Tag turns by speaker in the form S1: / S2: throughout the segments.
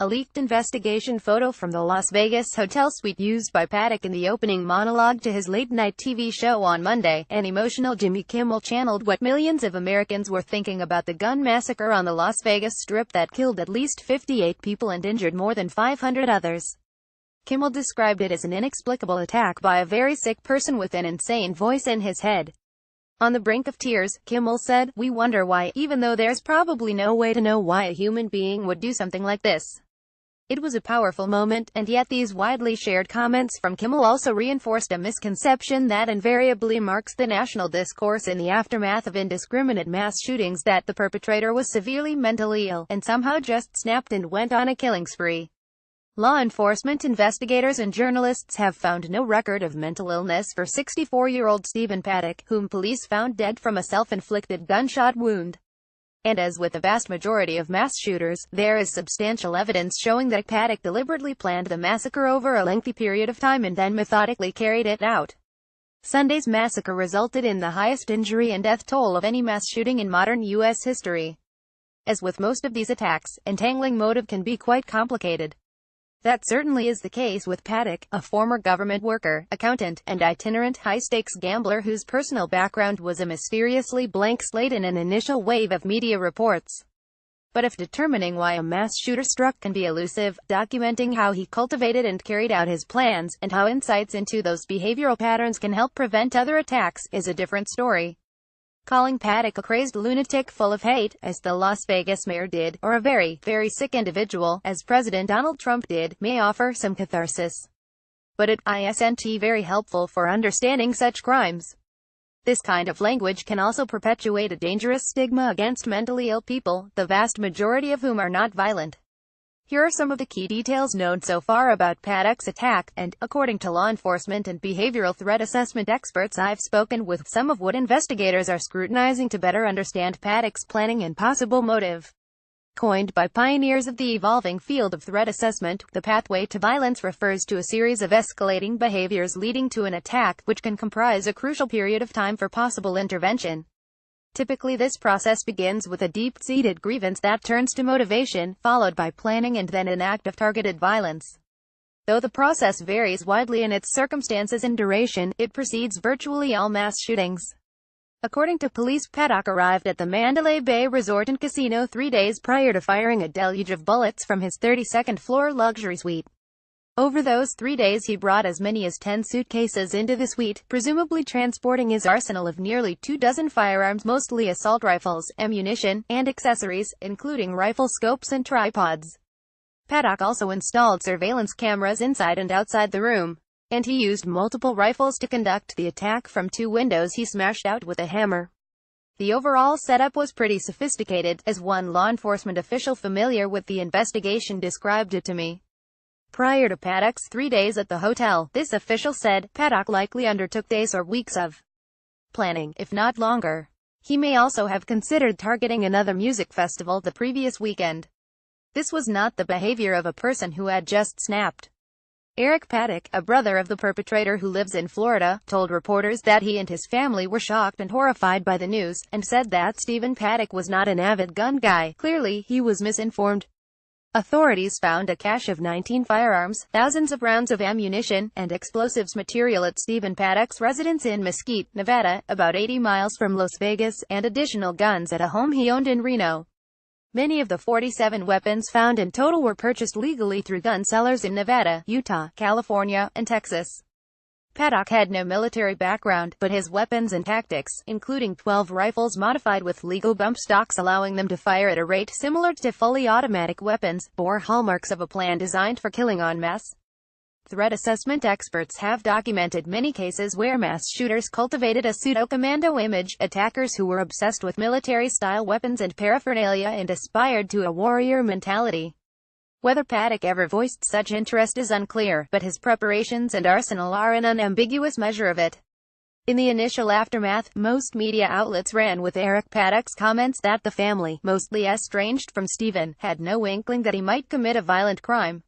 S1: A leaked investigation photo from the Las Vegas hotel suite used by Paddock in the opening monologue to his late-night TV show on Monday, an emotional Jimmy Kimmel channeled what millions of Americans were thinking about the gun massacre on the Las Vegas Strip that killed at least 58 people and injured more than 500 others. Kimmel described it as an inexplicable attack by a very sick person with an insane voice in his head. On the brink of tears, Kimmel said, "We wonder why, even though there's probably no way to know why a human being would do something like this." It was a powerful moment, and yet these widely shared comments from Kimmel also reinforced a misconception that invariably marks the national discourse in the aftermath of indiscriminate mass shootings, that the perpetrator was severely mentally ill, and somehow just snapped and went on a killing spree. Law enforcement investigators and journalists have found no record of mental illness for 64-year-old Stephen Paddock, whom police found dead from a self-inflicted gunshot wound. And as with the vast majority of mass shooters, there is substantial evidence showing that Paddock deliberately planned the massacre over a lengthy period of time and then methodically carried it out. Sunday's massacre resulted in the highest injury and death toll of any mass shooting in modern U.S. history. As with most of these attacks, entangling motive can be quite complicated. That certainly is the case with Paddock, a former government worker, accountant, and itinerant high-stakes gambler whose personal background was a mysteriously blank slate in an initial wave of media reports. But if determining why a mass shooter struck can be elusive, documenting how he cultivated and carried out his plans, and how insights into those behavioral patterns can help prevent other attacks, is a different story. Calling Paddock a crazed lunatic full of hate, as the Las Vegas mayor did, or a very, very sick individual, as President Donald Trump did, may offer some catharsis. But it isn't very helpful for understanding such crimes. This kind of language can also perpetuate a dangerous stigma against mentally ill people, the vast majority of whom are not violent. Here are some of the key details known so far about Paddock's attack, and, according to law enforcement and behavioral threat assessment experts I've spoken with, some of what investigators are scrutinizing to better understand Paddock's planning and possible motive. Coined by pioneers of the evolving field of threat assessment, the pathway to violence refers to a series of escalating behaviors leading to an attack, which can comprise a crucial period of time for possible intervention. Typically this process begins with a deep-seated grievance that turns to motivation, followed by planning and then an act of targeted violence. Though the process varies widely in its circumstances and duration, it precedes virtually all mass shootings. According to police, Paddock arrived at the Mandalay Bay Resort and Casino 3 days prior to firing a deluge of bullets from his 32nd-floor luxury suite. Over those 3 days he brought as many as 10 suitcases into the suite, presumably transporting his arsenal of nearly 24 firearms, mostly assault rifles, ammunition, and accessories, including rifle scopes and tripods. Paddock also installed surveillance cameras inside and outside the room, and he used multiple rifles to conduct the attack from 2 windows he smashed out with a hammer. The overall setup was pretty sophisticated, as one law enforcement official familiar with the investigation described it to me. Prior to Paddock's 3 days at the hotel, this official said, Paddock likely undertook days or weeks of planning, if not longer. He may also have considered targeting another music festival the previous weekend. This was not the behavior of a person who had just snapped. Eric Paddock, a brother of the perpetrator who lives in Florida, told reporters that he and his family were shocked and horrified by the news, and said that Stephen Paddock was not an avid gun guy. Clearly, he was misinformed. Authorities found a cache of 19 firearms, thousands of rounds of ammunition, and explosives material at Stephen Paddock's residence in Mesquite, Nevada, about 80 miles from Las Vegas, and additional guns at a home he owned in Reno. Many of the 47 weapons found in total were purchased legally through gun sellers in Nevada, Utah, California, and Texas. Paddock had no military background, but his weapons and tactics, including 12 rifles modified with legal bump stocks allowing them to fire at a rate similar to fully automatic weapons, bore hallmarks of a plan designed for killing en masse. Threat assessment experts have documented many cases where mass shooters cultivated a pseudo-commando image, attackers who were obsessed with military-style weapons and paraphernalia and aspired to a warrior mentality. Whether Paddock ever voiced such interest is unclear, but his preparations and arsenal are an unambiguous measure of it. In the initial aftermath, most media outlets ran with Eric Paddock's comments that the family, mostly estranged from Stephen, had no inkling that he might commit a violent crime.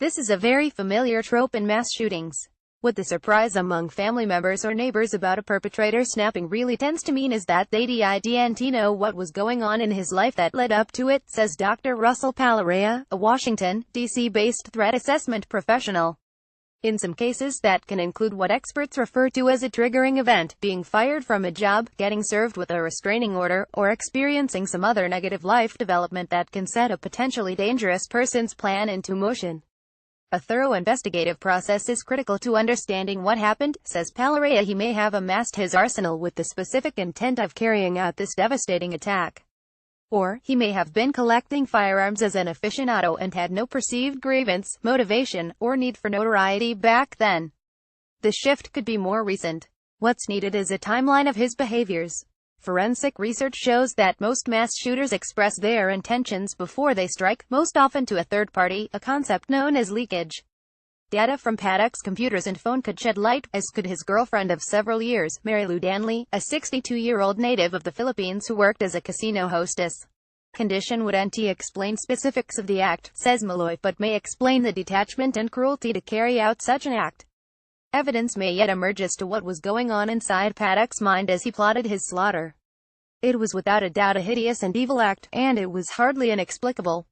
S1: This is a very familiar trope in mass shootings. What the surprise among family members or neighbors about a perpetrator snapping really tends to mean is that they didn't know what was going on in his life that led up to it, says Dr. Russell Palarea, a Washington, D.C.-based threat assessment professional. In some cases that can include what experts refer to as a triggering event, being fired from a job, getting served with a restraining order, or experiencing some other negative life development that can set a potentially dangerous person's plan into motion. A thorough investigative process is critical to understanding what happened, says Palarea. He may have amassed his arsenal with the specific intent of carrying out this devastating attack. Or, he may have been collecting firearms as an aficionado and had no perceived grievance, motivation, or need for notoriety back then. The shift could be more recent. What's needed is a timeline of his behaviors. Forensic research shows that most mass shooters express their intentions before they strike, most often to a third party, a concept known as leakage. Data from Paddock's computers and phone could shed light, as could his girlfriend of several years, Mary Lou Danley, a 62-year-old native of the Philippines who worked as a casino hostess. Condition wouldn't explain specifics of the act, says Malloy, but may explain the detachment and cruelty to carry out such an act. Evidence may yet emerge as to what was going on inside Paddock's mind as he plotted his slaughter. It was without a doubt a hideous and evil act, and it was hardly inexplicable.